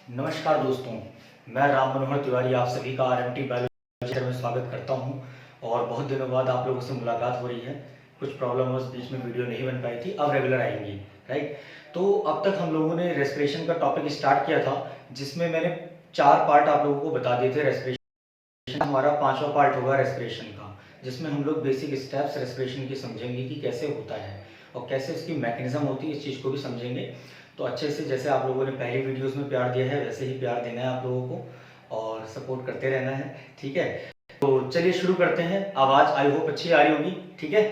नमस्कार दोस्तों, मैं राम मनोहर तिवारी आप सभी का आरएमटी बायोलॉजी में स्वागत करता हूं। और बहुत दिनों बाद आप लोगों से मुलाकात हो रही है। कुछ प्रॉब्लम उस बीच में वीडियो नहीं बन पाई थी, अब रेगुलर आएंगी, राइट। तो अब तक हम लोगों ने रेस्पिरेशन का टॉपिक स्टार्ट किया था, जिसमें मैंने 4 पार्ट आप लोगों को बता दिए थे। रेस्पिरेशन हमारा 5वां पार्ट होगा रेस्पिरेशन का, जिसमें हम लोग बेसिक स्टेप्स रेस्पिरेशन की समझेंगे कि कैसे होता है और कैसे उसकी मैकेनिज्म होती है, इस चीज़ को भी समझेंगे। तो अच्छे से जैसे आप लोगों ने पहली वीडियोस में प्यार दिया है, वैसे ही प्यार देना है आप लोगों को और सपोर्ट करते रहना है, ठीक है। तो चलिए शुरू करते हैं। आवाज़ आई होप अच्छी आ रही होगी, ठीक है।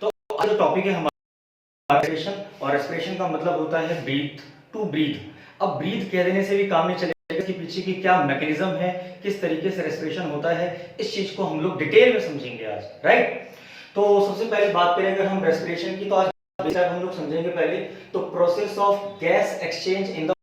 तो आज जो टॉपिक है हमारा रेस्पिरेशन, और रेस्पिरेशन का मतलब होता है ब्रीथ, टू ब्रीथ। अब ब्रीथ कह देने से भी काम नहीं चलेगा, इसके पीछे की क्या मैकेनिज्म है, किस तरीके से रेस्पिरेशन होता है, इस चीज को हम लोग डिटेल में समझेंगे आज, राइट। तो सबसे पहले बात करें अगर हम रेस्पिरेशन की, तो आज हम लोग समझेंगे पहले तो process of gas exchange in the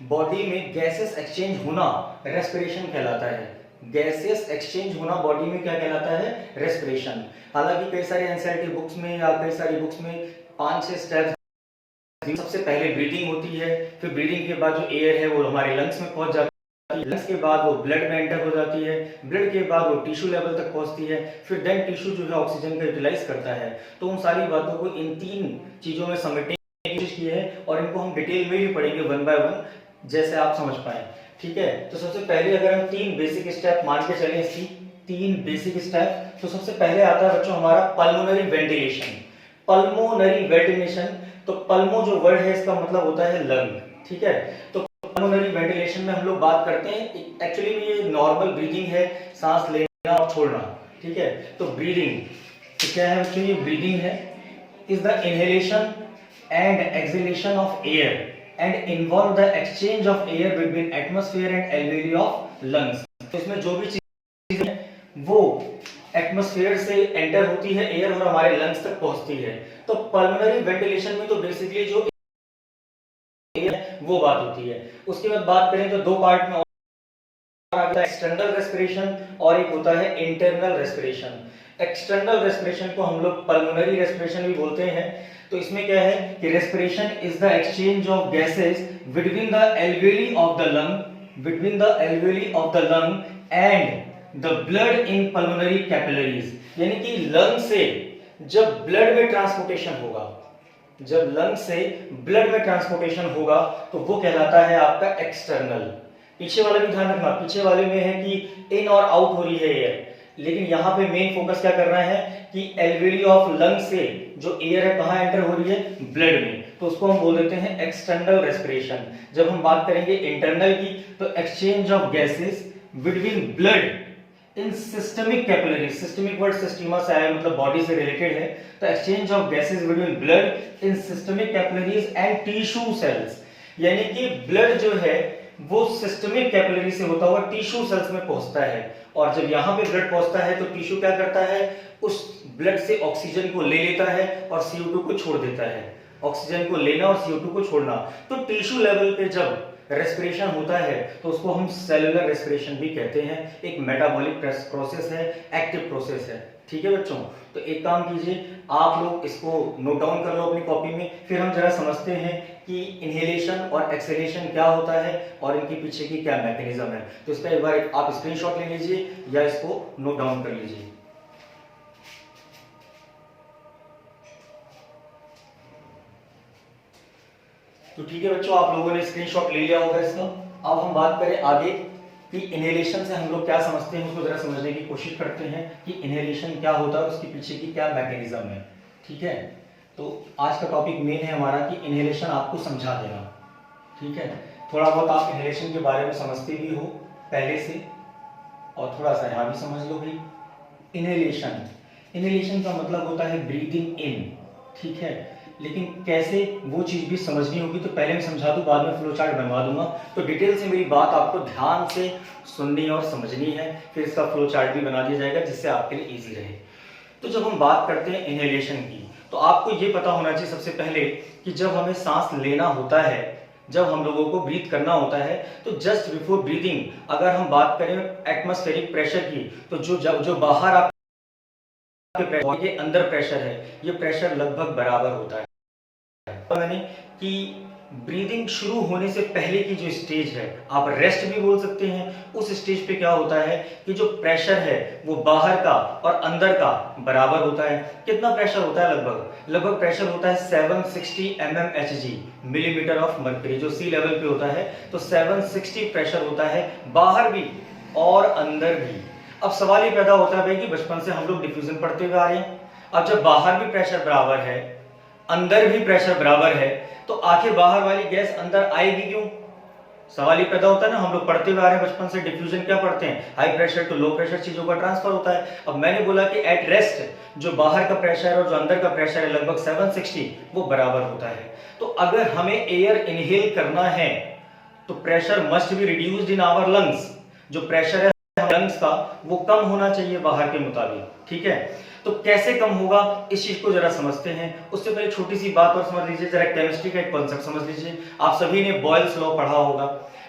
body में गैसेस एक्सचेंज होना रेस्पिरेशन कहलाता है। गैसेस एक्सचेंज होना बॉडी में क्या कहलाता है? रेस्पिरेशन। हालांकि कई सारे एनसीईआरटी बुक्स में या कई सारी बुक्स में 5-6 स्टेप्स। सबसे पहले ब्रीदिंग होती है, फिर ब्रीदिंग के बाद जो एयर है वो हमारे लंग्स में पहुंच जाती है, लंग्स के बाद वो ब्लड में एंटर हो जाती है, ब्लड के बाद वो टिश्यू लेवल तक पहुंचती है, फिर देन टिश्यू जो है ऑक्सीजन का यूटिलाइज करता है। तो उन सारी बातों को इन 3 चीजों में समेटने की कोशिश की है और इनको हम डिटेल में भी पढ़ेंगे वन बाय वन, जैसे आप समझ पाए, ठीक है। तो सबसे पहले अगर हम 3 बेसिक स्टेप मान के चले, इसकी 3 बेसिक स्टेप, तो सबसे पहले आता है बच्चों हमारा पल्मोनरी वेंटिलेशन। पल्मोनरी वेंटिलेशन, तो पल्मो जो वर्ड है इसका मतलब होता है लंग, ठीक है। तो पल्मोनरी वेंटिलेशन में हम लोग बात करते हैं, एक्चुअली में ये नॉर्मल ब्रीदिंग है, सांस लेना और छोड़ना, ठीक है। तो ब्रीदिंग तो क्या है बच्चों? ये ब्रीदिंग है is the inhalation and exhalation of air and involve the exchange of air between atmosphere and alveoli of lungs। तो इसमें जो भी चीजें हैं वो एटमॉस्फेयर से एंटर होती है एयर और हमारे लंग्स तक पहुंचती है। तो पल्मोनरी वेंटिलेशन में तो बेसिकली जो एयर वो बात होती है। उसके बाद बात करें तो 2 पार्ट में आता है एक्सटर्नल रेस्पिरेशन और एक होता है इंटरनल रेस्पिरेशन। एक्सटर्नल रेस्पिरेशन को हम लोग पल्मोनरी रेस्पिरेशन भी बोलते हैं। तो इसमें क्या है कि respiration is the exchange of gases between the alveoli of the lung, between the alveoli of the lung and the blood in pulmonary capillaries. यानी कि लंग से जब ब्लड में ट्रांसपोर्टेशन होगा, जब लंग से ब्लड में ट्रांसपोर्टेशन होगा तो वो कहलाता है आपका एक्सटर्नल। पीछे वाला भी ध्यान रखना, पीछे वाले में है कि इन और आउट हो रही है एयर, लेकिन यहाँ पे मेन फोकस क्या करना है कि एल्वेली ऑफ लंग से जो एयर है कहाँ एंटर हो रही है? ब्लड में, तो उसको हम बोल देते हैं एक्सटर्नल रेस्पिरेशन। जब हम बात करेंगे इंटरनल की, तो exchange of gases between blood in systemic capillaries. Systemic word सिस्टीमा से आया, मतलब बॉडी से रिलेटेड है। तो exchange of gases between blood in systemic capillaries and tissue cells. यानी कि ब्लड जो है वो सिस्टमिक कैपिलरी से होता हुआ टिश्यू सेल्स में पहुंचता है, और जब यहां पे ब्लड पहुंचता है तो टिश्यू क्या करता है? उस ब्लड से ऑक्सीजन को ले लेता है और CO2 को छोड़ देता है। ऑक्सीजन को लेना और CO2 को छोड़ना। तो टिश्यू लेवल पे जब रेस्पिरेशन होता है तो उसको हम सेलुलर रेस्पिरेशन भी कहते हैं। एक मेटाबॉलिक प्रोसेस है, एक्टिव प्रोसेस है, ठीक है बच्चों। तो एक काम कीजिए, आप लोग इसको नोट डाउन कर लो अपनी कॉपी में, फिर हम जरा समझते हैं कि इनहेलेशन और एक्सहेलेशन क्या होता है और इनके पीछे की क्या मैकेनिज्म है। तो इसका एक बार आप स्क्रीनशॉट ले लीजिए या इसको नोट डाउन कर लीजिए। तो ठीक है बच्चों, आप लोगों ने स्क्रीनशॉट ले लिया होगा इसका। अब हम बात करें आगे कि इनहेलेशन से हम लोग क्या समझते हैं, उसको जरा समझने की कोशिश करते हैं कि इनहेलेशन क्या होता है, उसके पीछे की क्या मैकेनिज्म है, ठीक है। तो आज का टॉपिक मेन है हमारा कि इनहेलेशन आपको समझा देना, ठीक है। थोड़ा बहुत आप इनहेलेशन के बारे में समझते भी हो पहले से, और थोड़ा सा यहाँ भी समझ लो भाई। इनहेलेशन, इनहेलेशन का मतलब होता है ब्रीदिंग इन, ठीक है। लेकिन कैसे वो चीज भी समझनी होगी, तो पहले मैं समझा दूं, बाद में फ्लो चार्ट बनवा दूंगा। तो डिटेल से मेरी बात आपको ध्यान से सुननी और समझनी है, फिर इसका फ्लो चार्ट भी बना दिया जाएगा जिससे आपके लिए इजी रहे। तो जब हम बात करते हैं इनहेलेशन की, तो आपको ये पता होना चाहिए सबसे पहले कि जब हमें सांस लेना होता है, जब हम लोगों को ब्रीथ करना होता है, तो जस्ट बिफोर ब्रीदिंग अगर हम बात करें एटमॉस्फेरिक प्रेशर की, तो जो बाहर आप बॉडी के अंदर प्रेशर है, ये प्रेशर लगभग बराबर होता है। मैंने कि ब्रीदिंग शुरू होने से पहले की जो स्टेज है, आप रेस्ट भी बोल सकते हैं, उस स्टेज पे क्या होता है कि जो प्रेशर है वो बाहर का और अंदर का बराबर होता है। कितना प्रेशर होता है? लगभग प्रेशर होता है 760 mmHg, मिलीमीटर ऑफ मर्करी, जो सी लेवल पे होता है। तो 760 प्रेशर होता है बाहर भी और अंदर भी। अब सवाल ये पैदा होता है भाई कि बचपन से हम लोग डिफ्यूजन पढ़ते हुए आ रहे हैं, अब जब बाहर भी प्रेशर बराबर है, अंदर भी प्रेशर बराबर है, तो आखिर बाहर वाली गैस अंदर आएगी क्यों? सवाल ये पैदा होता है ना। हम लोग पढ़ते हुए आ रहे हैं बचपन से, डिफ्यूजन क्या पढ़ते हैं? High pressure to low pressure चीजों का ट्रांसफर होता है। अब मैंने बोला कि एट रेस्ट जो बाहर का प्रेशर है और जो अंदर का प्रेशर है लगभग 760, वो बराबर होता है। तो अगर हमें एयर इनहेल करना है तो pressure must be reduced in our lungs. जो प्रेशर है लंग्स का वो कम होना चाहिए बाहर के मुताबिक, ठीक है। तो कैसे कम होगा इस चीज को जरा समझते हैं। उससे पहले छोटी सी बात और समझ लीजिए, जरा केमिस्ट्री का एक कॉन्सेप्ट समझ लीजिए। आप सभी ने बॉयल्स लॉ पढ़ा होगा।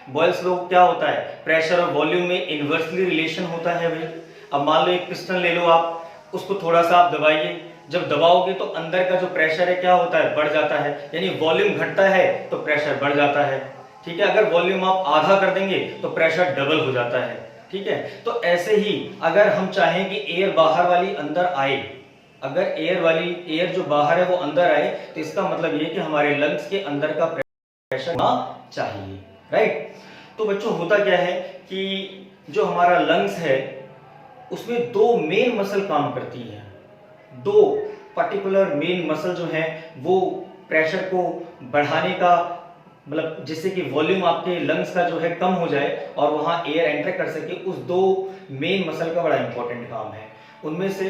बॉयल्स लॉ क्या होता है? प्रेशर और वॉल्यूम में इनवर्सली रिलेशन होता है भाई। अब मान लो एक पिस्टन ले लो आप, उसको थोड़ा सा आप दबाइए, जब दबाओगे तो अंदर का जो प्रेशर है क्या होता है? बढ़ जाता है, यानी वॉल्यूम घटता है तो प्रेशर बढ़ जाता है, ठीक है। अगर वॉल्यूम आप आधा कर देंगे तो प्रेशर डबल हो जाता है, ठीक है। तो ऐसे ही अगर हम चाहें कि एयर बाहर वाली अंदर आए, अगर एयर जो बाहर है वो अंदर आए, तो इसका मतलब ये कि हमारे लंग्स के अंदर का प्रेशर होना चाहिए, राइट। तो बच्चों होता क्या है कि जो हमारा लंग्स है उसमें दो मेन मसल काम करती हैं। दो पर्टिकुलर मेन मसल जो है वो प्रेशर को बढ़ाने का, मतलब जिससे कि वॉल्यूम आपके लंग्स का जो है कम हो जाए और वहां एयर एंटर कर सके, उस दो मेन मसल का बड़ा इंपॉर्टेंट काम है। उनमें से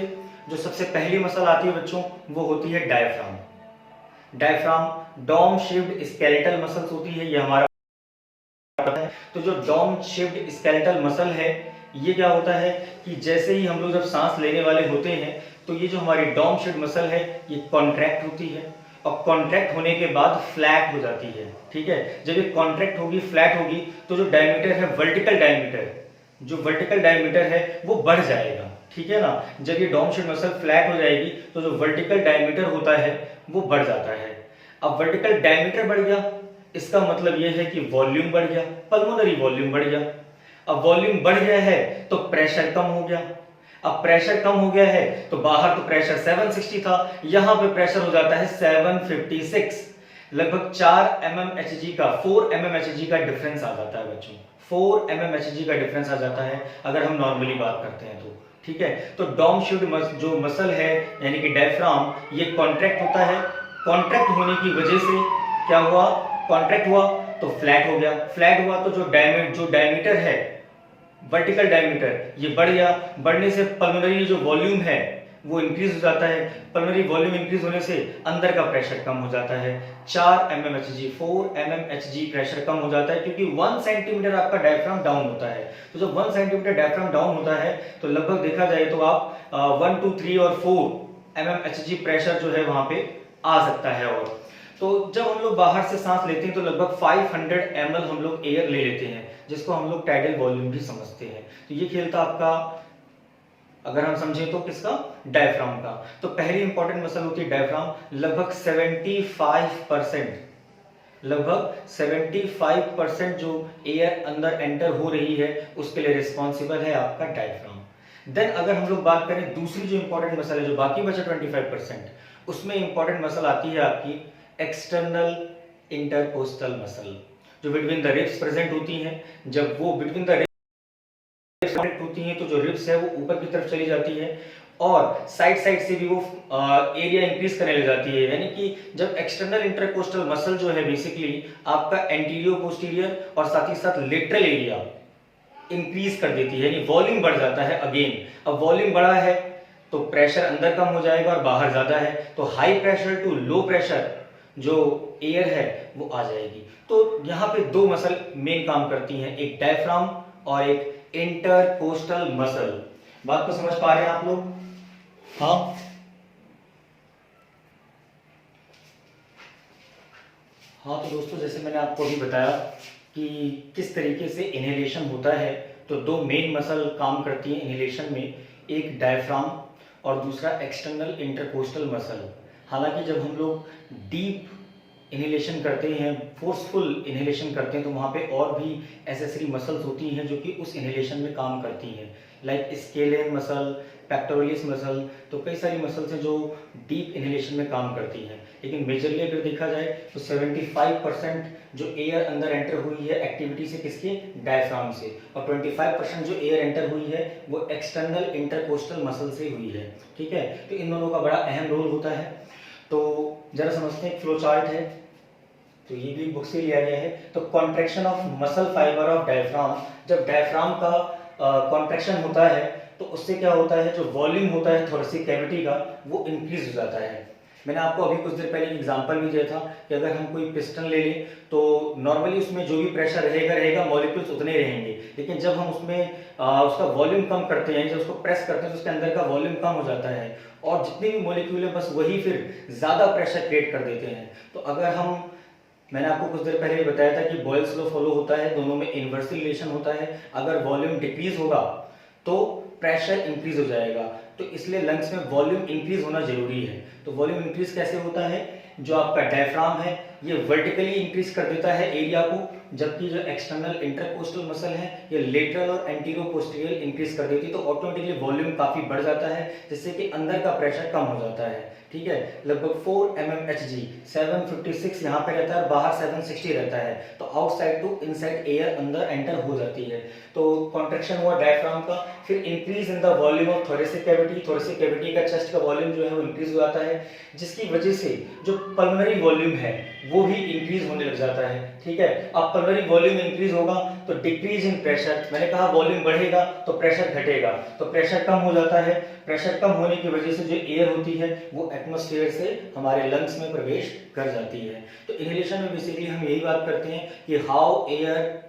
जो सबसे पहली मसल आती है बच्चों वो होती है diaphragm. Diaphragm dome shaped skeletal muscles होती है, ये हमारा है। तो जो डोम शेप्ड स्केलेटल मसल है ये क्या होता है कि जैसे ही हम लोग जब सांस लेने वाले होते हैं तो ये जो हमारी डोम शेप्ड मसल है ये कॉन्ट्रैक्ट होती है और कॉन्ट्रैक्ट होने के बाद फ्लैट हो जाती है, ठीक है। जब ये कॉन्ट्रैक्ट होगी, फ्लैट होगी, तो जो डायमीटर है, वर्टिकल डायमीटर, जो वर्टिकल डायमीटर है वो बढ़ जाएगा, ठीक है ना। जब ये डोम शेप्ड मसल फ्लैट हो जाएगी तो जो वर्टिकल डायमीटर होता है वो बढ़ जाता है। अब वर्टिकल डायमीटर बढ़ गया, इसका मतलब ये है कि वॉल्यूम बढ़ गया, पल्मोनरी वॉल्यूम बढ़ गया। अब वॉल्यूम बढ़ गया है तो प्रेशर कम हो गया। अब प्रेशर कम हो गया है तो बाहर तो प्रेशर 760 था, यहां पे प्रेशर हो जाता है 756, लगभग 4 mmHg का 4 mmHg का डिफरेंस आ जाता है बच्चों। 4 mmHg का डिफरेंस आ जाता है अगर हम नॉर्मली बात करते हैं तो, ठीक है। तो डोम शेप्ड जो मसल है यानी कि डायफ्राम, ये कॉन्ट्रैक्ट होता है। कॉन्ट्रैक्ट होने की वजह से क्या हुआ? कॉन्ट्रैक्ट हुआ तो फ्लैट हो गया, फ्लैट हुआ तो जो डायमीटर है, वर्टिकल डायमीटर, ये बढ़ गया। बढ़ने से पल्मोनरी जो वॉल्यूम है वो इंक्रीज हो जाता है। पल्मोनरी वॉल्यूम इंक्रीज होने से अंदर का प्रेशर कम हो जाता है, 4 mmHg 4 mmHg प्रेशर कम हो जाता है, क्योंकि 1 सेंटीमीटर आपका डायफ्राम डाउन होता है। तो जब 1 सेंटीमीटर डायफ्राम डाउन होता है तो लगभग देखा जाए तो आप 1 2 3 और 4 mmHg प्रेशर जो है वहां पे आ सकता है। और तो जब हम लोग बाहर से सांस लेते हैं तो लगभग 500 ml हम लोग एयर ले लेते हैं, जिसको हम लोग टाइडल वॉल्यूम भी समझते हैं। तो ये खेल था आपका, अगर हम समझें तो किसका? डायफ्राम का। तो पहली इंपॉर्टेंट मसल होती है डायफ्राम। लगभग 75% जो एयर अंदर एंटर हो रही है उसके लिए रिस्पॉन्सिबल है आपका डायफ्राम। देन अगर हम लोग बात करें दूसरी जो इंपॉर्टेंट मसल है, जो बाकी बचा 25%, उसमें इंपॉर्टेंट मसल आती है आपकी एक्सटर्नल इंटरकोस्टल मसल, जो बिटवीन द रिब्स प्रेजेंट होती हैं। जब वो बिटवीन द रिब्स प्रेजेंट होती हैं तो जो रिब्स है वो ऊपर की तरफ चली जाती है और साइड से भी वो एरिया इंक्रीज करने लग जाती है। यानी कि जब एक्सटर्नल इंटरकोस्टल मसल जो है बेसिकली आपका एंटीरियर पोस्टीरियर और साथ ही साथ लेटरल एरिया इंक्रीज कर देती है, यानी वॉल्यूम बढ़ जाता है अगेन। अब वॉल्यूम बढ़ा है तो प्रेशर अंदर कम हो जाएगा और बाहर ज्यादा है तो high pressure to low pressure जो एयर है वो आ जाएगी। तो यहाँ पे दो मसल मेन काम करती हैं, एक डायफ्राम और एक इंटरकोस्टल मसल। बात को समझ पा रहे हैं आप लोग? हाँ हाँ। तो दोस्तों जैसे मैंने आपको अभी बताया कि किस तरीके से इनहेलेशन होता है, तो दो मेन मसल काम करती हैं इनहेलेशन में, एक डायफ्राम और दूसरा एक्सटर्नल इंटरकोस्टल मसल। हालांकि जब हम लोग डीप इनहेलेशन करते हैं, फोर्सफुल इनहेलेशन करते हैं, तो वहाँ पे और भी एसेसरी मसल्स होती हैं जो कि उस इनहेलेशन में काम करती हैं, like scalene muscle, pectoralis muscle. तो कई सारी मसल्स हैं जो डीप इनहेलेशन में काम करती हैं। लेकिन मेजरली अगर देखा जाए तो 75% जो एयर अंदर एंटर हुई है एक्टिविटी से किसके, डायफ्राम से, और 25% जो एयर एंटर हुई है वो एक्सटर्नल इंटरकोस्टल मसल से हुई है। ठीक है, तो इन दोनों का बड़ा अहम रोल होता है। तो जरा समझते हैं, फ्लो चार्ट है तो ये भी बुक से लिया गया है। तो contraction of muscle fibre of diaphragm, जब डायफ्राम का कॉन्ट्रैक्शन होता है तो उससे क्या होता है, जो वॉल्यूम होता है थोरेसिक कैविटी का वो इंक्रीज हो जाता है। मैंने आपको अभी कुछ देर पहले एक एग्जांपल भी दिया था कि अगर हम कोई पिस्टन ले लें तो नॉर्मली उसमें जो भी प्रेशर रहेगा मॉलिक्यूल्स उतने रहेंगे, लेकिन जब हम उसमें उसका वॉल्यूम कम करते हैं, जब उसको प्रेस करते हैं तो उसके अंदर का वॉल्यूम कम हो जाता है और जितने भी मॉलिक्यूल है बस वही फिर ज़्यादा प्रेशर क्रिएट कर देते हैं। तो अगर हम, मैंने आपको कुछ देर पहले बताया था कि बॉयल्स लॉ फॉलो होता है, दोनों में इन्वर्स रिलेशन होता है। अगर वॉल्यूम डिक्रीज होगा तो प्रेशर इंक्रीज हो जाएगा, तो इसलिए लंग्स में वॉल्यूम इंक्रीज होना जरूरी है। तो वॉल्यूम इंक्रीज कैसे होता है, जो आपका डायफ्राम है ये वर्टिकली इंक्रीज कर देता है एरिया को, जबकि जो एक्सटर्नल इंटरकोस्टल मसल है ये लेटरल और एंटीरो पोस्टीरियर इंक्रीज कर देती है, तो ऑटोमेटिकली वॉल्यूम काफी बढ़ जाता है जिससे कि अंदर का प्रेशर कम हो जाता है। ठीक है, लगभग 4 mmHg 756 यहाँ पे रहता है, बाहर 760 रहता है, तो आउटसाइड टू इनसाइड एयर अंदर एंटर हो जाती है। तो कॉन्ट्रैक्शन हुआ डायफ्राम का, फिर increase in the volume of thoracic cavity, thoracic cavity का चेस्ट का वॉल्यूम जो है वो इंक्रीज हो जाता है, जिसकी वजह से जो पल्मोनरी वॉल्यूम है वो भी इंक्रीज होने लग जाता है। ठीक है, अब पल्मोनरी वॉल्यूम इंक्रीज होगा तो डिक्रीज इन प्रेशर, मैंने कहा वॉल्यूम बढ़ेगा तो प्रेशर घटेगा, तो प्रेशर कम हो जाता है। प्रेशर कम होने की वजह से जो एयर होती है वो एटमॉस्फेयर से हमारे लंग्स में प्रवेश कर जाती है। तो इनहेलेशन में बेसिकली हम यही बात करते हैं कि how air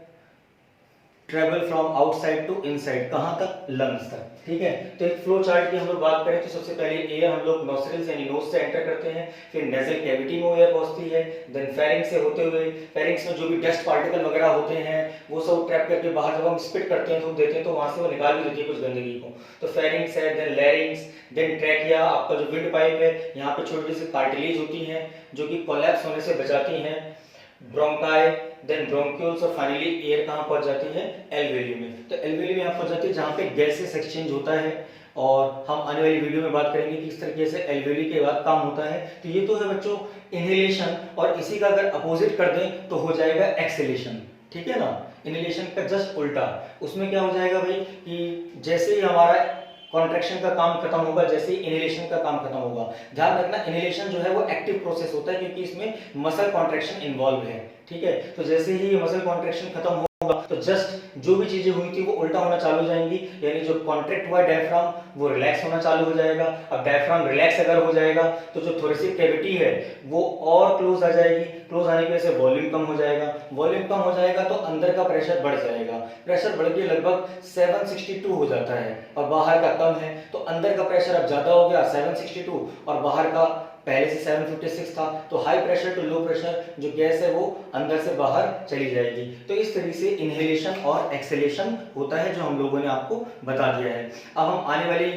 travel from outside to inside, कहां तक, लंग्स तक। ठीक है, तो एक फ्लो चार्ट की हम लोग बात करें तो सबसे पहले एयर हम लोग नोस्ट्रिल्स यानी नोज से एंटर करते हैं, फिर नेजल कैविटी में एयर पहुंचती है, देन फेरिंक्स से होते हुए, फेरिंक्स में जो भी डस्ट पार्टिकल वगैरह होते हैं वो सब ट्रैप करके बाहर जब हम स्पिट करते हैं, थूक देते हैं, तो वहां से वो निकाल भी देती है कुछ गंदगी को। तो फेरिंक्स है, देन लैरिंक्स, देन ट्रैकिया, आपका जो विंड पाइप है, यहाँ पे छोटी सी कार्टिलेज होती है जो कि कोलैप्स होने से बचाती हैं, ब्रोंकाई, देन ब्रोंक्यूल्स, और फाइनली एयर कहां पहुंच जाती है, एल्वेली में। तो एल्वेली में पहुंच जाती है जहां पे गैसेस एक्सचेंज होता है, और हम आने वाली वीडियो में बात करेंगे कि किस तरीके से एल्वेली के बाद काम होता है। तो ये तो है बच्चों इनहेलेशन, और इसी का अगर अपोजिट कर दें तो हो जाएगा एक्सहेलेशन। ठीक है ना, इनहेलेशन का जस्ट उल्टा। उसमें क्या हो जाएगा भाई कि जैसे ही हमारा कॉन्ट्रैक्शन का काम खत्म होगा, जैसे ही इनहेलेशन का काम खत्म होगा, ध्यान रखना इनहेलेशन जो है वो एक्टिव प्रोसेस होता है क्योंकि इसमें मसल कॉन्ट्रैक्शन इन्वॉल्व है। ठीक है, तो जैसे ही मसल कॉन्ट्रैक्शन खत्म होगा तो जस्ट जो भी चीजें हुई थी वो उल्टा होना चालू हो जाएंगी, यानी जो कॉन्ट्रैक्ट हुआ डायफ्राम वो रिलैक्स होना चालू हो जाएगा। अब डायफ्राम रिलैक्स अगर हो जाएगा तो जो थोरेसिक कैविटी है वो और क्लोज आ जाएगी, क्लोज आने की वजह से वॉल्यूम कम हो जाएगा, वॉल्यूम कम हो जाएगा तो अंदर का प्रेशर बढ़ जाएगा, प्रेशर बढ़ के लगभग 762 हो जाता है और बाहर का कम है, तो अंदर का प्रेशर अब ज्यादा हो गया 762 और बाहर का पहले से 756 था, तो high pressure to low pressure जो गैस है वो अंदर से बाहर चली जाएगी। तो इस तरीके से इनहेलेशन और एक्सहेलेशन होता है जो हम लोगों ने आपको बता दिया है। अब हम आने वाली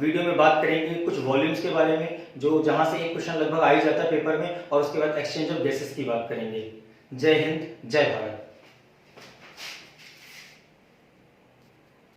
वीडियो में बात करेंगे कुछ वॉल्यूम्स के बारे में, जो जहां से एक क्वेश्चन लगभग आ ही जाता है पेपर में, और उसके बाद एक्सचेंज ऑफ गैसेस की बात करेंगे। जय हिंद, जय भारत।